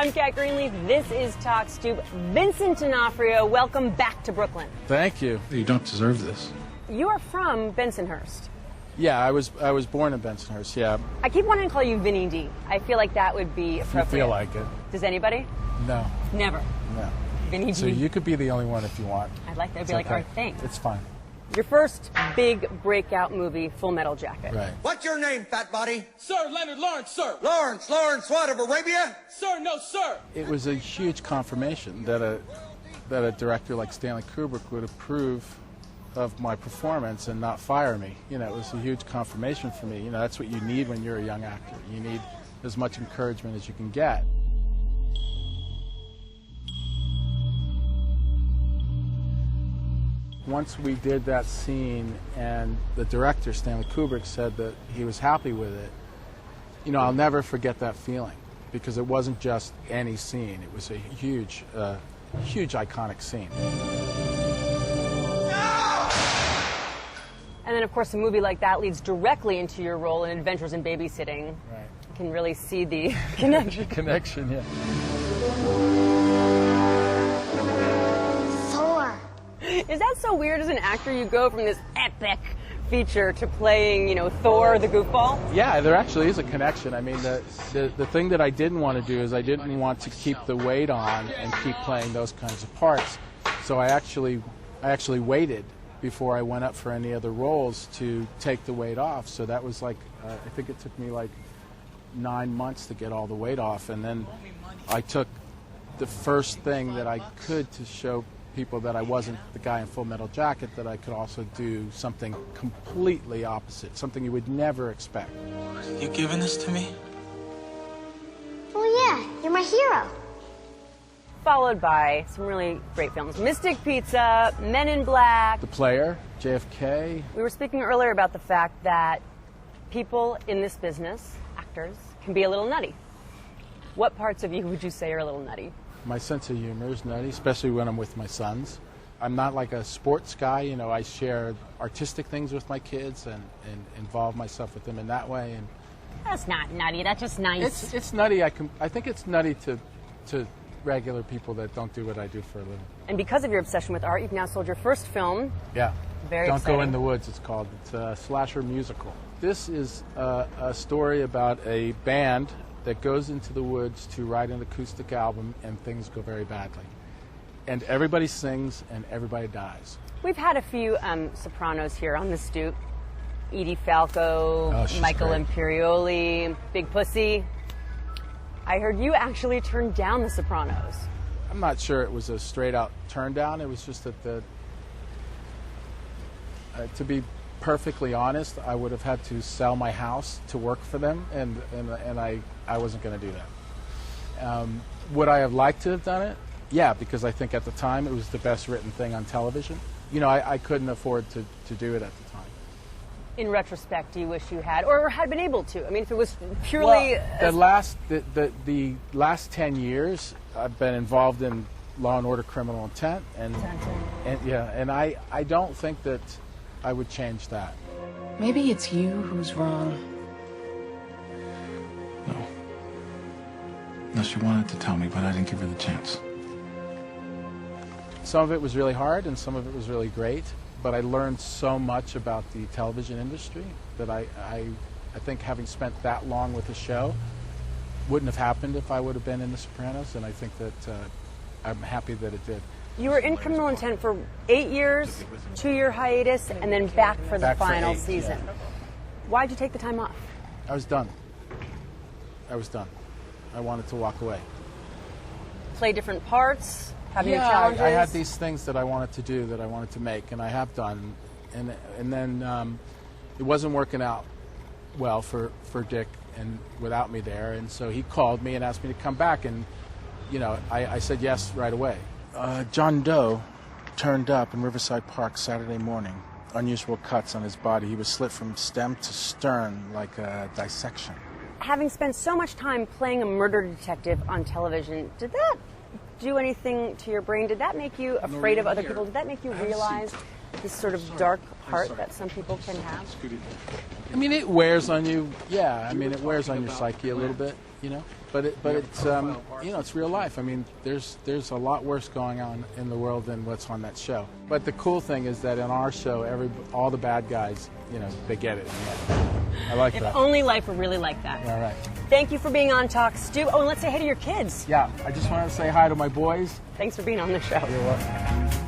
I'm Kat Greenleaf. This is Talk Stoop. Vincent D'Onofrio, welcome back to Brooklyn. Thank you. You don't deserve this. You are from Bensonhurst. Yeah, I was born in Bensonhurst, yeah. I keep wanting to call you Vinny D. I feel like that would be appropriate. If you feel like it. Does anybody? No. Never. No. Vinny D. So you could be the only one if you want. I'd like that. I'd be It's like, okay. all right, thanks. It's fine. Your first big breakout movie, Full Metal Jacket. Right. What's your name, fat body? Sir, Leonard Lawrence, sir. Lawrence what, of Arabia? Sir, no, sir. It was a huge confirmation that a director like Stanley Kubrick would approve of my performance and not fire me. You know, it was a huge confirmation for me. You know, that's what you need when you're a young actor. You need as much encouragement as you can get. Once we did that scene and the director, Stanley Kubrick, said that he was happy with it, you know, I'll never forget that feeling because it wasn't just any scene. It was a huge, huge iconic scene. And then, of course, a movie like that leads directly into your role in Adventures in Babysitting. Right. You can really see the connection. Connection, yeah. Is that so weird as an actor? You go from this epic feature to playing, you know, Thor the goofball? Yeah, there actually is a connection. I mean, the thing that I didn't want to do is I didn't want to keep the weight on and keep playing those kinds of parts. So I actually waited before I went up for any other roles to take the weight off. So that was like, I think it took me like 9 months to get all the weight off. And then I took the first thing that I could to show people that I wasn't the guy in Full Metal Jacket, that I could also do something completely opposite, something you would never expect. You giving this to me? Well, yeah, you're my hero. Followed by some really great films. Mystic Pizza, Men in Black. The Player, JFK. We were speaking earlier about the fact that people in this business, actors, can be a little nutty. What parts of you would you say are a little nutty? My sense of humor is nutty, especially when I'm with my sons. I'm not like a sports guy, you know, I share artistic things with my kids and involve myself with them in that way. And That's not nutty, that's just nice. it's nutty. I think it's nutty to regular people that don't do what I do for a living. And because of your obsession with art, you've now sold your first film. Yeah. Very Don't exciting. Go in the Woods, it's called. It's a slasher musical. This is a story about a band that goes into the woods to write an acoustic album, and things go very badly. And everybody sings, and everybody dies. We've had a few sopranos here on the Stoop. Edie Falco, she's Michael great. Imperioli, Big Pussy. I heard you actually turned down The Sopranos. I'm not sure it was a straight-out turn down. It was just that to be perfectly honest, I would have had to sell my house to work for them, and I wasn't going to do that. Would I have liked to have done it? Yeah, because I think at the time it was the best written thing on television. You know, I couldn't afford to do it at the time. In retrospect, do you wish you had, or had been able to? I mean, if it was purely... Well, the last 10 years, I've been involved in Law and Order Criminal Intent, and I don't think that I would change that. Maybe it's you who's wrong. No. No, she wanted to tell me, but I didn't give her the chance. Some of it was really hard, and some of it was really great. But I learned so much about the television industry that I think having spent that long with the show wouldn't have happened if I would have been in The Sopranos, and I think that I'm happy that it did. You were in Criminal Intent for 8 years, 2-year hiatus, and then back for the final season. Yeah. Why'd you take the time off? I was done. I wanted to walk away. Play different parts, have new Yeah, challenges? I had these things that I wanted to do, that I wanted to make, and I have done. And then it wasn't working out well for Dick and without me there, and so he called me and asked me to come back, and you know, I said yes right away. John Doe turned up in Riverside Park Saturday morning. Unusual cuts on his body. He was slit from stem to stern like a dissection. Having spent so much time playing a murder detective on television, did that do anything to your brain? Did that make you afraid of other people? Did that make you realize this sort of dark heart that some people can have? I mean, it wears on you. Yeah, I mean, it wears on your psyche a little bit, you know? it's you know, it's real life. I mean, there's a lot worse going on in the world than what's on that show. But the cool thing is that in our show, all the bad guys, you know, they get it in the end. I like If that. only life were really like that. All right. Thank you for being on Talk Stoop. Oh, and let's say hey to your kids. Yeah, I just wanted to say hi to my boys. Thanks for being on the show. You're welcome.